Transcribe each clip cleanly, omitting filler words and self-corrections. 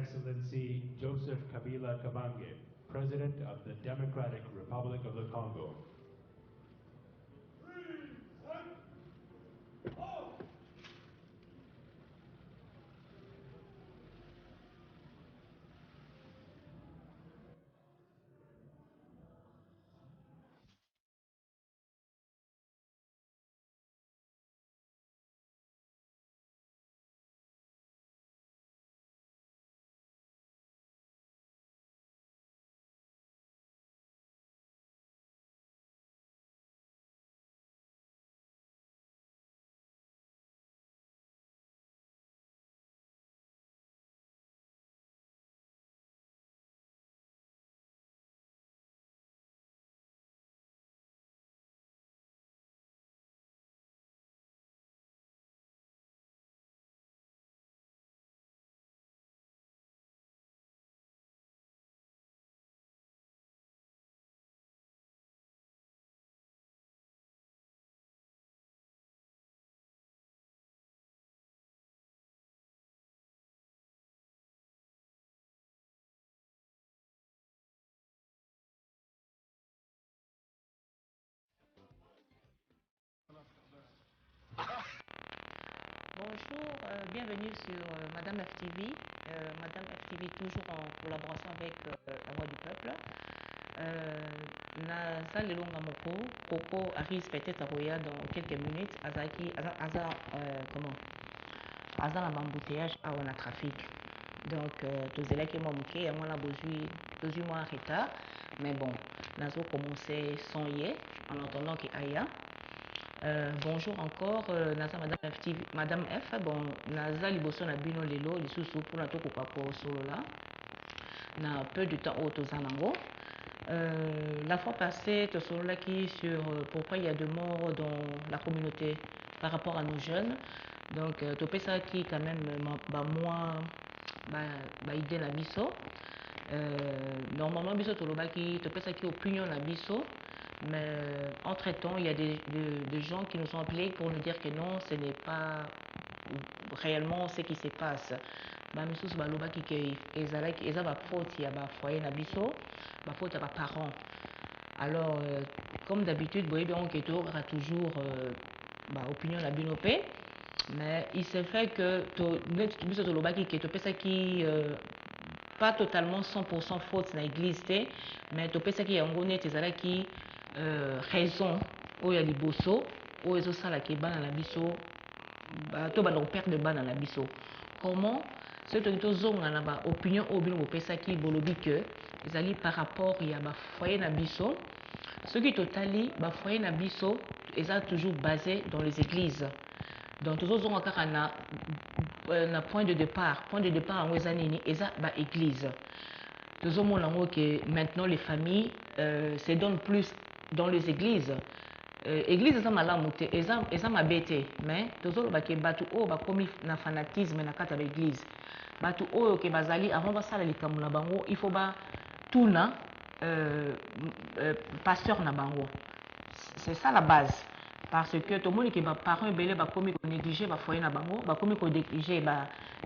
Excellency Joseph Kabila Kabange, President of the Democratic Republic of the Congo. Bonjour, bienvenue sur Madame FTV. Madame FTV toujours en collaboration avec la Voix du Peuple. Naza Lelonga Moko, Coco arrive peut-être à Roya dans quelques minutes. Aza la bambouteillage à on a trafic. Donc, tous les qui m'ont manqué, moi la besoin mois en retard. Mais bon, Nazo commencé sans hier en attendant qu'il aille. Bonjour encore, Naza Madame F. Bon, Naza Liboso na bino lelo, lisusu pour la toko papo solo là. Na peu de temps au Tozanango. La fois passée, solo là qui sur pourquoi il y a de morts dans la communauté par rapport à nos jeunes. Donc, topé ça qui quand même, idée na biso. Normalement, biso toloba qui topé ça qui opinion na biso. Mais entre-temps, il y a des gens qui nous ont appelés pour nous dire que non, ce n'est pas réellement ce qui se passe. Bamisus baloba ki ezalaki eza ba faute ya ba foyer na biso, ba faute ya ba parents. Alors comme d'habitude, boye bien que to aura toujours opinion na binopé, mais il se fait que to biso to loba ki to pesa ki pas totalement 100% faute na église, mais to pesa ki yango net ezalaki raison oyo ya liboso oyo ezosalaka bana na biso to bana koperdre bana na biso. Comment soki toki tozonga na baopinion oyo bino bopesaki bolobi ke ezali par rapport ya bafoyer na biso. Soki totali bafoyer na biso eza toujours basé dans les églises. Donc tozozonga kaka na point de départ yango eza nini eza baéglise. Tozomona yango ke maintenant les familles se donnent plus dans les églises. Église eza malamu te, eza mabe te, mais tozoloba ke bato oyo bakomi na fanatisme na kati ya baéglise. Bato oyo ke bazali avant basala likambo na bango, il faut batuna pasteur na bango. C'est ça la base. Parce que tomoni ke baparents ebele bakomi ko négliger bafoyer na bango, bakomi ko négliger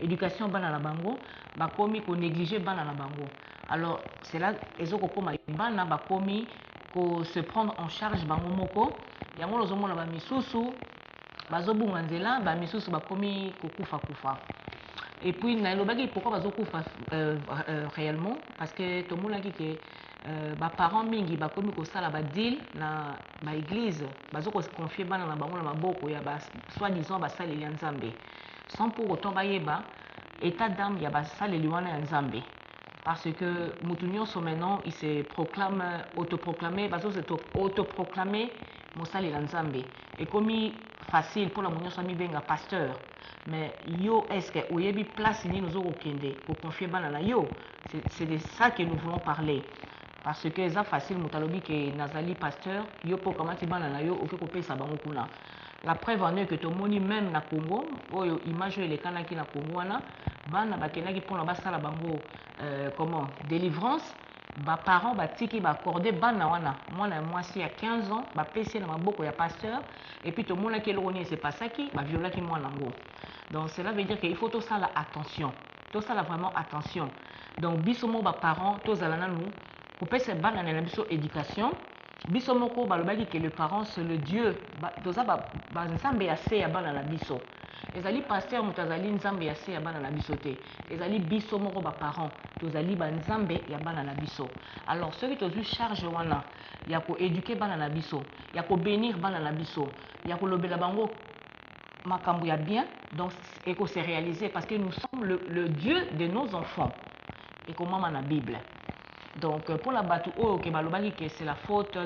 éducation bana na bango, bakomi ko négliger bana na bango. Alors c'est là ezokokoma bana bakomi ko se prendre en charge bango moko. Yango lozomona ba misusu bazobunga nzela, ba misusu bakomi kokufa kufa. Et puis nailobaki pourquoi bazokufa réellement parce que tomonaki ke parents mingi bakomi kosala ba deal na ba église bazoko confier bana na bango na maboko ya soi-disant basaleli ya Nzambe sans pour autant bayeba état d'âme ya basaleli wana ya Nzambe. Parce que Moutounioso maintenant, il se proclame, autoproclamé, parce que c'est autoproclamé Moussali Lanzambe. Et comme facile pour la Mounioso ami benga pasteur, mais yo est-ce que ou yebi place ni nous okende pour confier banana yo, c'est de ça que nous voulons parler. Parce que c'est facile Moutalobi que Nazali pasteur, yo pour kamati banana yo oke kopé sa bango kuna. La preuve en est que tout le monde même na Congo, oyo image les kanaki na Congo wana, bana bakenaki pona basala bango comment délivrance, ba parents batiki ba accorder bana wana. Moi si à 15 ans, ba pesi na maboko ya pasteur et puis tout le monde qui l'oni c'est pas ça qui ba violaki moi nango. Donc cela veut dire qu'il faut tout ça la attention. tout ça là vraiment attention. Donc bisomo ba parents tous alana nous couper ces bana na biso éducation bisomo ko balobaki que le parent c'est le Dieu toza ba nzambe ya se ya bana na biso ezali pasteur mutazali nzambe ya se ya bana na biso te ezali bisomo ko ba parent tozali ba nzambe ya bana na biso. Alors ceux qui tozu charge wana ya ko éduquer bana na biso ya ko bénir bana na biso ya ko lobela bango makambo ya bien donc et que c'est réalisé parce que nous sommes le Dieu de nos enfants et comment dans la Bible. Donc pour la batu que c'est la faute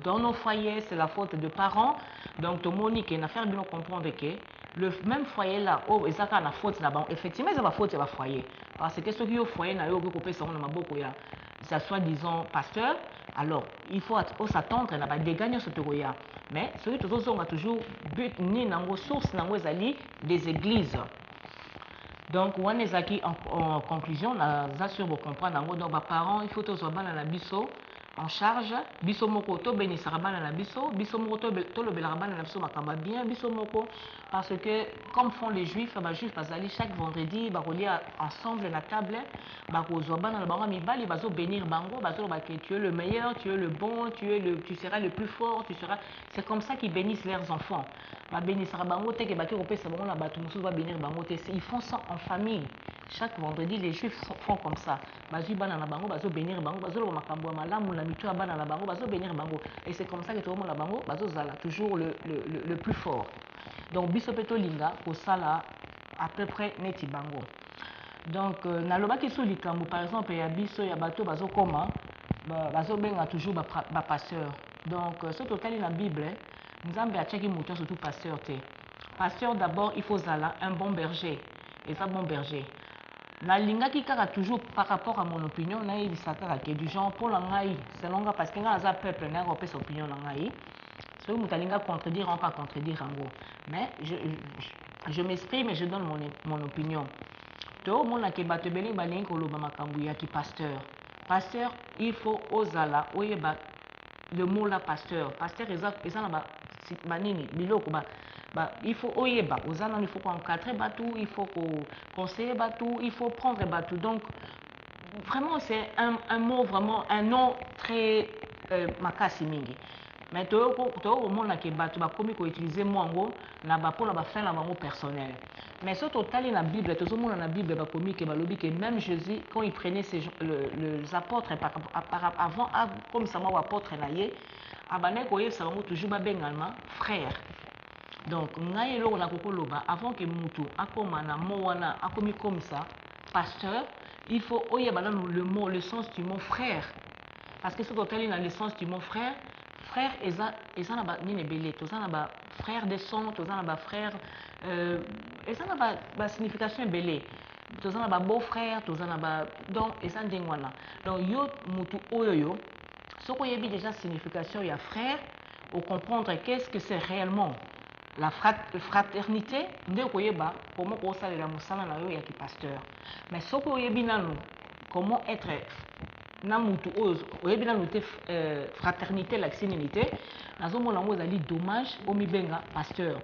dans nos foyers, c'est la faute de parents. Donc tout le monde qui n'a fait bien comprendre que le même foyer là, oh, ça a la faute là-bas. Effectivement, c'est la faute de la foyer. Parce que ceux qui ont foyer na yo ko pesa na maboko ya, ça soit disons pasteur, alors il faut s'attendre à des gagnants sur Togoya. Mais ceux qui ont toujours but ni nango source nango ezali des églises. Donc, on est aquí en conclusion, on a sûr vous comprendre. Donc, les parents, il faut que vous la biso en charge. Biso moko to béni sarabana na biso. Biso moko to le belarabana na biso makamba bien. Biso moko parce que comme font les juifs, les juifs bazali chaque vendredi, ba relier ensemble la table, ba kozobana na bango mibali bazo bénir bango, bazo ba que tu es le meilleur, tu es le bon, tu seras le plus fort, tu seras. C'est comme ça qu'ils bénissent leurs enfants. Ba bénir bango te que ba ko pesa bango na batu musu ba bénir bango te. Ils font ça en famille. Chaque vendredi, les juifs font comme ça. Bazu bana na bango, bazo bénir bango, bazo lo makambo malamu la mitu bana na bango, bazo bénir bango. Et c'est comme ça que tout le monde la bango, bazo zala toujours le plus fort. Donc biso peto linga ko sala à peu près neti bango. Donc na loba ki sou likambo par exemple ya biso ya bato bazo koma bazo benga toujours ba pasteur. Donc ce total na Bible, Nzambe a tchaki muto surtout pasteur te. Pasteur d'abord, il faut zala un bon berger. Et ça bon berger. Na linga ki kaka toujours par rapport à mon opinion, na yi bisaka ke du genre pour la ngai, selon nga parce que nga za peuple na repé son opinion na ngai. Ce que mutalinga contredire, on pas contredire en gros. Mais je m'exprime et je donne mon opinion. To mona ke bato beling baling ko loba makambu ya ki pasteur. Pasteur, il faut ozala oyeba le mot là pasteur. Pasteur eza na ba manini biloko ba il faut oyeba ozana il faut encadrer batou, il faut conseiller batou, il faut prendre batou. Donc vraiment c'est un mot vraiment un nom très makasi mingi. Mais to mona ke batou ba komi ko utiliser mwango na ba pona ba fin na bango personnel. Mais ce total na Bible, tout le monde dans la Bible ba komi ke balobi que même Jésus quand il prenait les apôtres avant comme ça moi apôtre na ye abane ko yesa bango toujours ba bengalma frère. Donc ngai eloko na kokoloba avant que mutu akoma na mo wana akomi comme ça pasteur, il faut oyeba le mot le sens du mot frère. Parce que ce total dans le sens du mot frère, frère eza na ba nini belé, toza na ba frère de sang, toza na ba frère eza na ba signification belé. Toza na ba beau frère, toza na ba donc eza ndengwana. Donc yo mutu oyoyo soko yebi déjà signification ya frère, au comprendre qu'est-ce que c'est réellement la fraternité, nde koyeba comment ko salela musala na yo ya ki pasteur. Mais soko yebi nanu comment être na mutu oyebi nanu te fraternité la sinité, nazo mona ngo ezali dommage o mibenga pasteur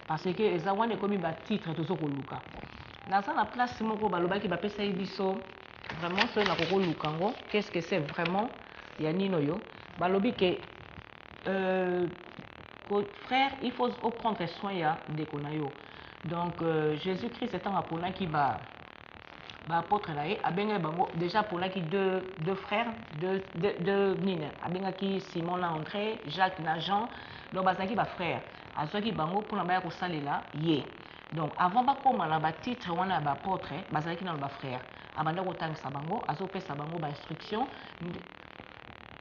parce que eza wana komi ba titre tozo ko luka. Na ça la place moko balobaki ba pesa biso vraiment so na ko luka ngo, qu'est-ce que c'est vraiment ya nino yo balobi que frère, il faut prendre soin de konayo. Donc Jésus-Christ étant appelé qui va apôtre là déjà pour là qui deux frères deux nina abenga qui Simon là André Jacques na Jean donc bazaki ba frère azaki bango pour na ba ko salela ye. Donc avant ba koma na ba titre wana ba apôtre bazaki na ba frère abanda ko tangisa bango azopesa bango ba instruction.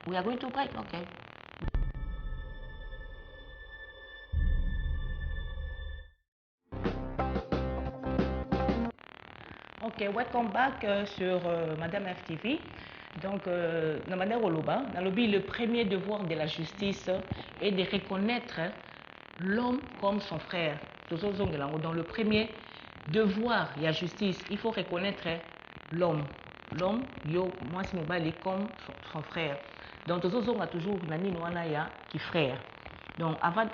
We are going to break, okay. Ok, welcome back sur Madame FTV. Donc, dans Madame Oloba, dans le premier devoir de la justice est de reconnaître l'homme comme son frère. Dans le premier devoir de la justice, il faut reconnaître l'homme. L'homme, moi, c'est mon comme son frère. Donc, on a toujours nani noana qui frère. Donc, avant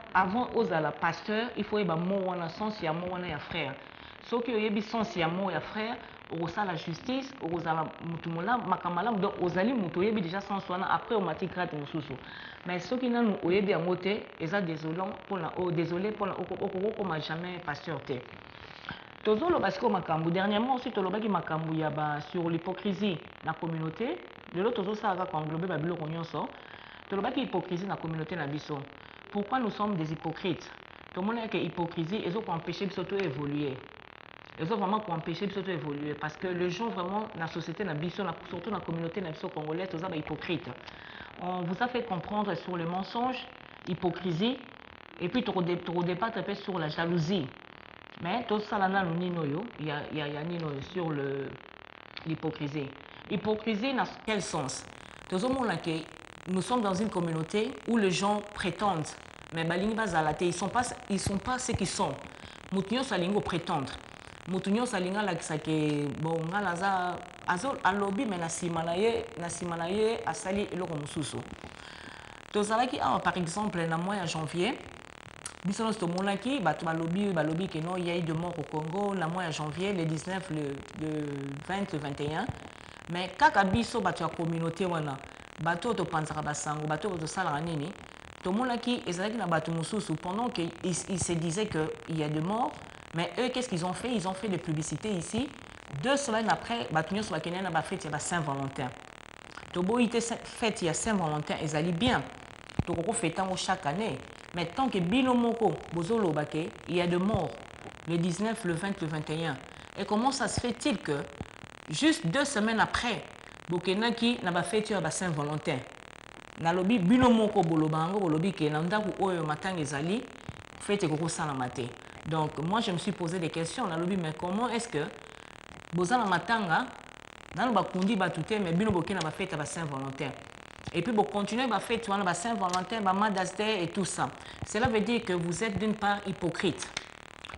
la pasteur, il faut y avoir mon sens, il y a mon frère. Ce qui est sens, il y a mon frère, la justice, la mutumula, makamalam, donc ozali mutoyebi déjà sans soin après au mati grade mususu. Mais ceux qui n'ont oyebi en côté, ils sont désolants pour la, désolé pour la, comme jamais pasteur te. Tozolo parce que makambu dernièrement aussi tolobaki makambu yaba sur l'hypocrisie na communauté. De l'autre tozo ça va englober babilo konyonso. Tolobaki hypocrisie na communauté na biso. Pourquoi nous sommes des hypocrites? Tout le monde a que hypocrisie et ça peut empêcher biso to évoluer. Et ça vraiment pour empêcher biso to évoluer parce que les gens vraiment dans la société na biso surtout dans la communauté na biso congolaise toza ba hypocrite. On vous a fait comprendre sur le mensonge, hypocrisie et puis trop débattre un peu sur la jalousie. Mais tout ça là il y a nino sur l'hypocrisie. Hypocrisie dans quel sens? Nous sommes dans une communauté où les gens prétendent, mais ils sont pas ce qu'ils sont. Moutinho salingo prétendre. Moutinho salinga la que bon ngalaza alobi mais na simanaye asali eloko mususu. Tozalaki par exemple na mois de janvier. Biso to monaki balobi que non il y a eu de morts au Congo na mois de janvier le 19 le 20 le 21 mais kaka biso bato ya communauté wana bato to panzaka basango bato to sala nini to monaki ezalaki na bato mususu pendant que ils se disaient que il y a de morts mais eux qu'est-ce qu'ils ont fait? Ils ont fait des publicités ici 2 semaines après bato nyonso bakene na ba fête ya ba Saint-Valentin to boité fête ya Saint-Valentin ezali bien to ko fêtango chaque année. Mais tant que Binomoko, Bozolo Bake, il y a de morts le 19, le 20, le 21. Et comment ça se fait-il que juste 2 semaines après, Bokenaki n'a pas fait à Saint-Valentin? Nalobi Binomoko Bolobango, Bolobi ke Nandaku Oyo Matang Ezali, fait Koko Salamate. Donc moi je me suis posé des questions. Nalobi, mais comment est-ce que Bozana Matanga, Naloba Kundi Batute, mais Binoboke n'a pas fait à Saint-Valentin? Et puis, pour continuer à faire Saint-Valentin, Mother's Day et tout ça. Cela veut dire que vous êtes d'une part hypocrite.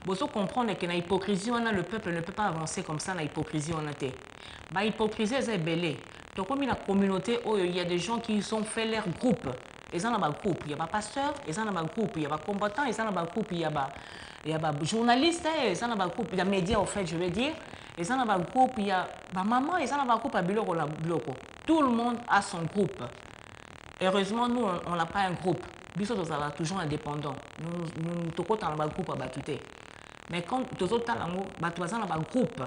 Vous devez comprendre que dans l'hypocrisie, le peuple ne peut pas avancer comme ça dans l'hypocrisie. L'hypocrisie, c'est belé. Donc, comme dans la communauté, il y a des gens qui ont fait leur groupe. Ils ont un groupe. Il y a des pasteurs, ils ont un groupe. Il y a des combattants, ils ont un groupe. Il y a des journalistes, ils ont un groupe. Il y a des médias, en fait, je veux dire. Ils ont un groupe. Il y a des mamans, ils ont un groupe à Biloko. Tout le monde a son groupe. Heureusement, nous, on n'a pas un groupe. Nous sommes toujours indépendants. Nous sommes un groupe à Batouté. Mais quand nous sommes un groupe,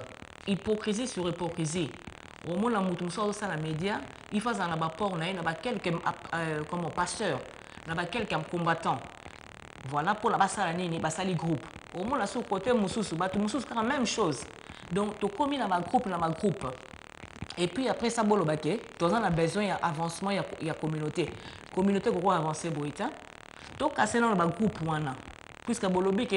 hypocrisie sur hypocrisie, au moment où nous sommes dans les médias, il faut un rapport, il y a quelques pasteurs, il y a quelques combattants. Voilà pour la basse groupe. Au moment où côté Moussous, c'est la même chose. Donc, tu commis dans un groupe. Et puis après ça, tu as besoin d'avancement, il y a communauté. Communauté qui va avancer, tu as cassé dans le groupe. Puisque bolobi que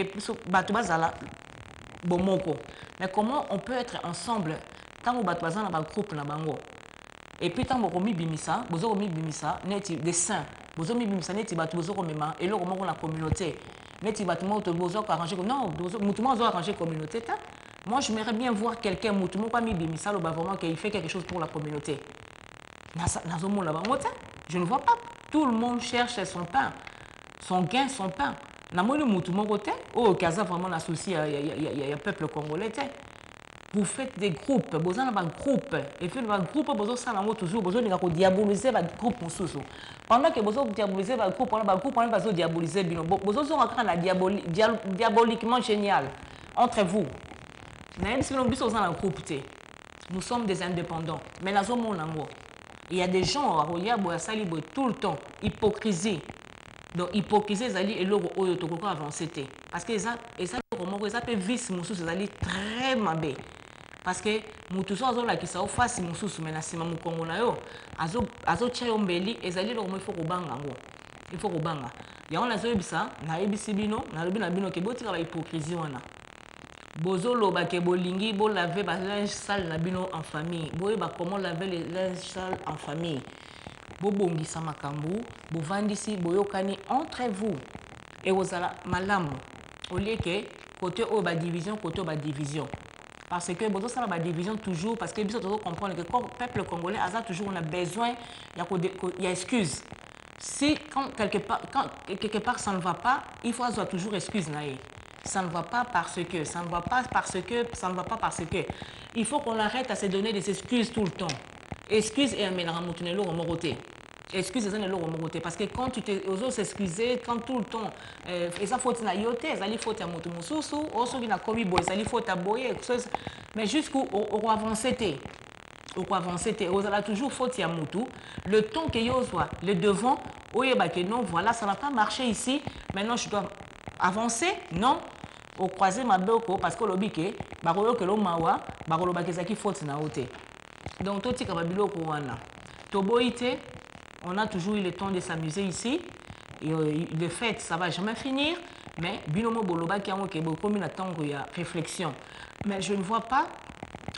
mais comment on peut être ensemble tant que tu as un groupe et puis tant que tu bimisa, des saints, et là la communauté. Non, arranger communauté. Moi, j'aimerais bien voir quelqu'un qui fait quelque chose pour la communauté. Je ne vois pas. Tout le monde cherche son pain, son gain, son pain. Vraiment associé il y a peuple congolais. Vous faites des groupes, vous avez un groupe. Et puis, le groupe, vous avez toujours diaboliser le groupe. Pendant que vous diabolisez le groupe, vous diaboliser le groupe. Vous avez diaboliquement génial entre vous. Nous sommes des indépendants. Mais il y a des gens tout le temps. Hypocrisie. Donc, hypocrisie, c'est l'eau au avancé. Parce que ça peut vice très mauvais. Parce que nous tous qui sont face mususu mais na sima mukongo na yo azo chayo mbeli ezali lo mo il faut kobanga yango na zo yebisa na yebisi bino na lobi na bino ke botika ba hypocrisie wana bozo loba ke bolingi bo laver ba linge sale na bino en famille boye ba comment laver les linge sale en famille bobongisa makambu bovandisi boyokani entre vous et ozala malamu au lieu que côté o ba division côté o ba division. Parce que bon, ça la division toujours parce que il faut comprendre que le peuple congolais a toujours on a besoin il y a excuse. Si quand quelque part ça ne va pas, il faut avoir toujours excuse ça ne va pas parce que, ça ne va pas parce que, ça ne va pas parce que. Il faut qu'on arrête à se donner des excuses tout le temps. Excuses et amener à moutonner l'eau moroté. Excuses et l'eau moroté. Parce que quand tu oses s'excuser, quand tout le temps, et ça faut na yote, ça li faut à moutoumoussou, aussi qui n'a commis boy, ça li faut à boyer, mais jusqu'où on va avancer. On va avancer, on a toujours faute à moutou. Le temps que yo soit, le devant, non, voilà, ça n'a pas marché ici. Maintenant, je dois avancer, non. Au croisé ma boko parce que le bique, barolo que l'on mawa, barolo bakezaki faute na ote. Donc, tout ce kababilo kouana. Toboïté, on a toujours eu le temps de s'amuser ici. Et, de fait, ça ne va jamais finir. Mais, binomo boloba qui a comme une attente, il y a réflexion. Mais je ne vois pas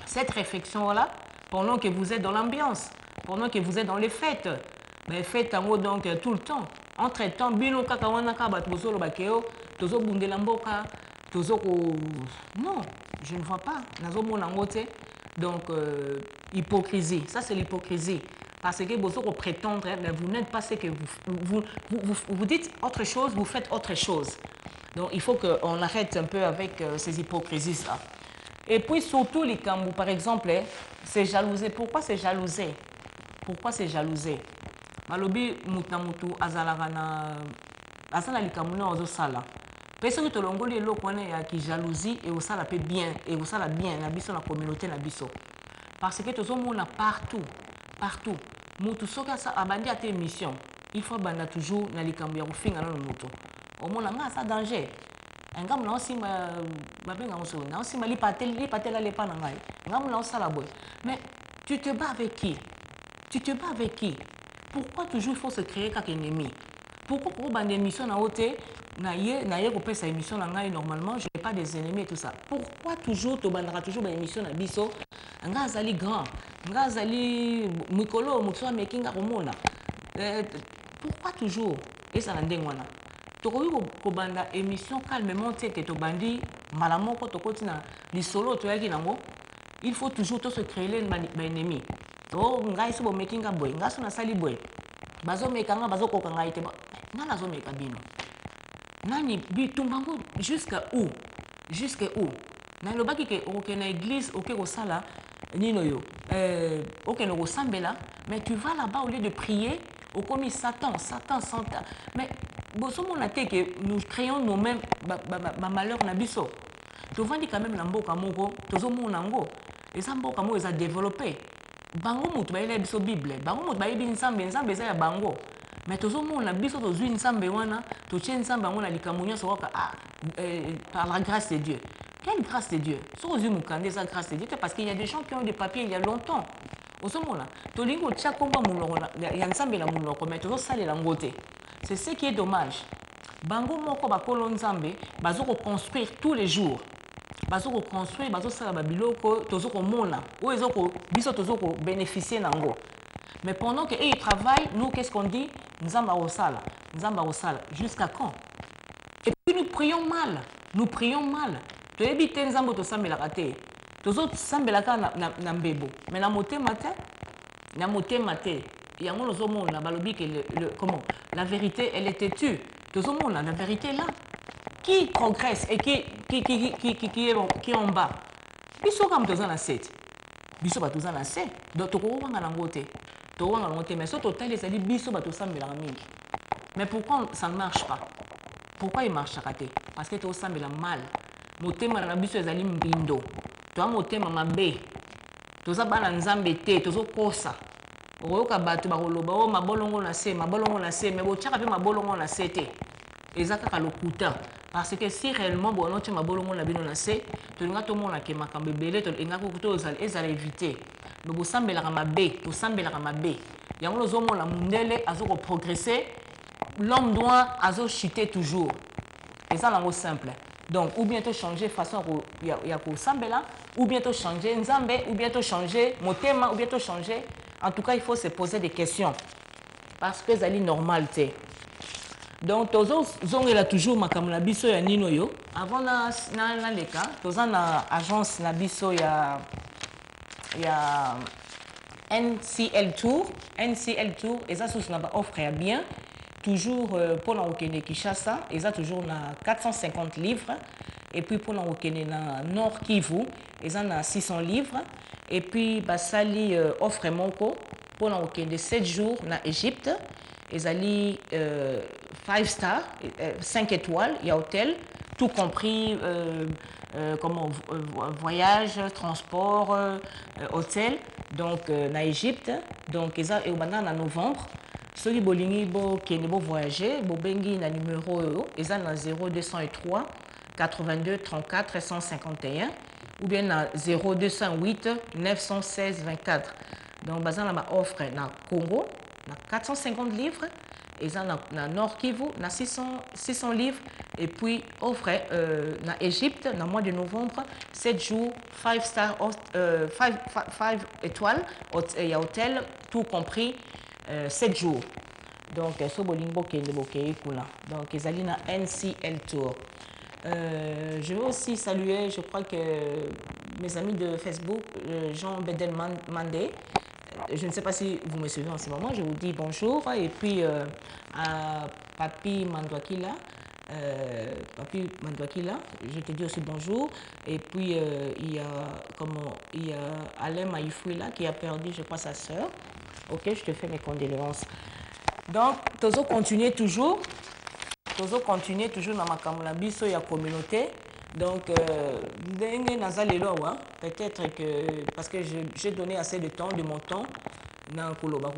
cette réflexion-là pendant que vous êtes dans l'ambiance, pendant que vous êtes dans les fêtes. Mais faites en haut donc tout le temps. Entre-temps, bino kakawana kabat bosolo bakeo, tozo bundelamboka, tozo ko... Non, je ne vois pas. Nazo monangote. Donc, hypocrisie. Ça, c'est l'hypocrisie. Parce que vous prétendre, mais vous n'êtes pas ce que vous dites autre chose, vous faites autre chose. Donc, il faut qu'on arrête un peu avec ces hypocrisies-là. Et puis, surtout, les Kambou, par exemple, c'est jalousé. Pourquoi c'est jalousé? Pourquoi c'est jalousé? Malobi mutamutu azalagana azala likamuna ozosala. Parce que tolongoli eloko wana ya ki jalousie et osala pe bien et osala bien na biso na communauté na biso. Parce que tozomona partout, partout. Mutu soka sa abandi ate mission. Il faut banda toujours na likambu ya kofinga na mutu. Omona nga sa danger. Ngam na aussi ma benga oso na aussi ma li patela le pa na ngai. Ngam na osala boy. Mais tu te bats avec qui? Tu te bats avec qui? Pourquoi toujours il faut se créer comme ennemi? Pourquoi pour une émission na haute naie ko pesa émission na ngai normalement je n'ai pas des ennemis et tout ça. Pourquoi toujours to bandara toujours ba émission na biso nga azali grand, nga azali mikolo mutso makinga komona. Pourquoi toujours et ça ndengwana? To ko banda émission calmement que to bandi malamoko to kotina li solo to yaki nango. Il faut toujours se créer un ennemi. Oh, ngai so making a boy, ngaso na sali boy. Bazo mekanga bazo ko kanga ite. Nana zo meka bino. Nani bi tumbango jusqu'à où? Jusqu'à où? Na lobaki ke oke na église oke ko sala nino yo. Oke no ko sambela, mais tu vas là-bas au lieu de prier, au commis Satan, Satan. Mais boso mona te que nous créons nous-mêmes malheur na biso. Tu vas dire quand même na mboka moko, tozo mona ngo. Et ça mboka moko ils a développé. Bango mutu baile biso Bible, bango mutu baile nsambe eza ya bango. Mais tozo mona biso tozui nsambe wana, to tien nsambe ngona likamunya soka par la grâce de Dieu. Quelle grâce de Dieu? So ozu mukande sa grâce de Dieu parce qu'il y a des gens qui ont des papiers il y a longtemps. Ozo mona, to lingo tcha komba munoko ya nsambe na munoko mais tozo salela ngote. C'est ce qui est dommage. Bango moko bakolo nsambe bazoko construire tous les jours. Bazo ko construire bazo sala babiloko tozo ko mona ou ezoko biso tozo ko bénéficier nango. Mais pendant que ils travaillent, nous qu'est-ce qu'on dit? Nzamba osala jusqu'à quand? Et puis nous prions mal. Nous prions mal. To ebite nzambo to sambela kate. Tozo sambela ka na mbebo. Mais na motema te, na motema te. Yango nozo mona balobi que comment? La vérité elle est têtue. Tozo mona la vérité là. Qui progresse et qui est en bas? Biso comme tous en a 7. Biso ba tous en a 7. Donc to ko wanga nangote. To wanga nangote mais so total les ali biso ba to sambela mingi. Mais pourquoi ça ne marche pas? Pourquoi il marche raté? Parce que to sambela mal. Motema na biso ezali mbindo. To motema mabe. To za bana nzambe te, to zo kosa. Oyoka bato ba koloba o mabolongo na se, mais bo tchaka pe mabolongo na se te. Ezaka lokuta. Parce que si réellement bon non tu ma bolongo na bino na se to nga to mona ke makambe belé to nga ko to ezala éviter mais bo sambela ka mabe to sambela ka mabe yango lo zomo la mundele azoko progresser l'homme doit azo chuter toujours et ça lango simple donc ou bien to changer façon ya ko sambela ou bien to changer nzambe ou bien to changer motema ou bien to changer en tout cas il faut se poser des questions parce que zali normalité. Donc, nous avons toujours ma biso ya nino yo. Avant na leka, nous avons agence na biso ya NCL Tour. NCL Tour, et ça, c'est une offre ya bien. Toujours pour la Kinshasa, et ça, toujours na 450 livres. et puis pour nous na Nord Kivu ils ont 600 livres et puis basali offre moko pour nous 7 jours na Égypte ils allaient 5 stars 5 étoiles il y a hôtel tout compris comme voyage transport hôtel donc na Égypte donc ils ont en novembre. Ceux qui veulent voyager, ils ont numéro 0203 82 34 151 ou bien 0208 916 24. Donc, ils ont offre na Congo, 450 livres, ils ont na Nord Kivu, 600 livres, et puis offre na Égypte, dans le mois de novembre, 7 jours, 5 stars, 5 étoiles, il y a hôtel, tout compris. 7 jours. Donc, ce bolingo qui est donc, ils allaient dans NCL Tour. Je veux aussi saluer, je crois que mes amis de Facebook, Jean Bedel Mandé. Je ne sais pas si vous me suivez en ce moment. Je vous dis bonjour. Et puis à Papi Mandwakila. Je te dis aussi bonjour. Et puis il y a Alain Maïfouila qui a perdu, je crois, sa soeur. Ok, je te fais mes condoléances. Donc, Tozo continue toujours dans ma kamulabiso et la communauté. Donc, peut-être que parce que j'ai donné assez de temps, de mon temps, dans Koloba.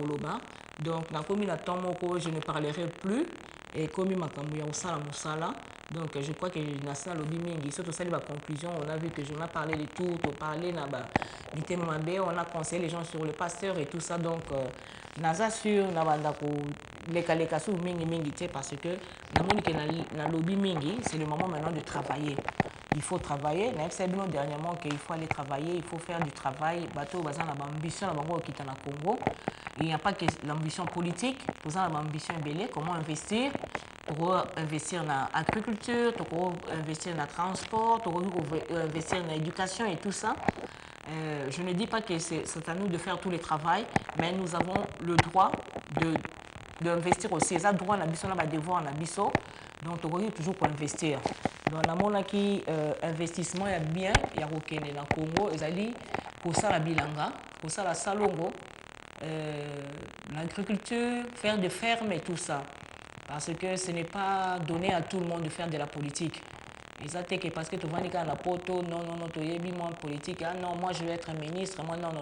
Donc, dans le temps, je ne parlerai plus. Et comme Makamuya Musala, donc je crois que dans le Bimingi, surtout ça, la conclusion, on a vu que je n'ai parlé de tout, on a conseillé les gens sur le pasteur et tout ça. Donc, naza sur les calekasu mingi parce que dans le Bimingi, c'est le moment maintenant de travailler. Il faut travailler. Nous avons dernièrement qu'il faut aller travailler, il faut faire du travail. Bateau, bazan la ambition au Congo. Il n'y a pas que l'ambition politique, vous avez l'ambition belée, comment investir, pour investir dans l'agriculture, pour investir dans le transport, pour investir dans l'éducation et tout ça. Je ne dis pas que c'est à nous de faire tout le travail, mais nous avons le droit d'investir aussi. Les droits, on a devoir, donc on doit toujours pour investir. Dans le monde qui investissement il y a bien, il y a Rokene dans le Congo, ils allaient pour ça la bilanga, pour ça la salongo. L'agriculture, faire des fermes et tout ça. Parce que ce n'est pas donné à tout le monde de faire de la politique. Et ça, c'est parce que tu vas dire la poto, non, tu es moi politique, ah non, moi je vais être ministre, moi non.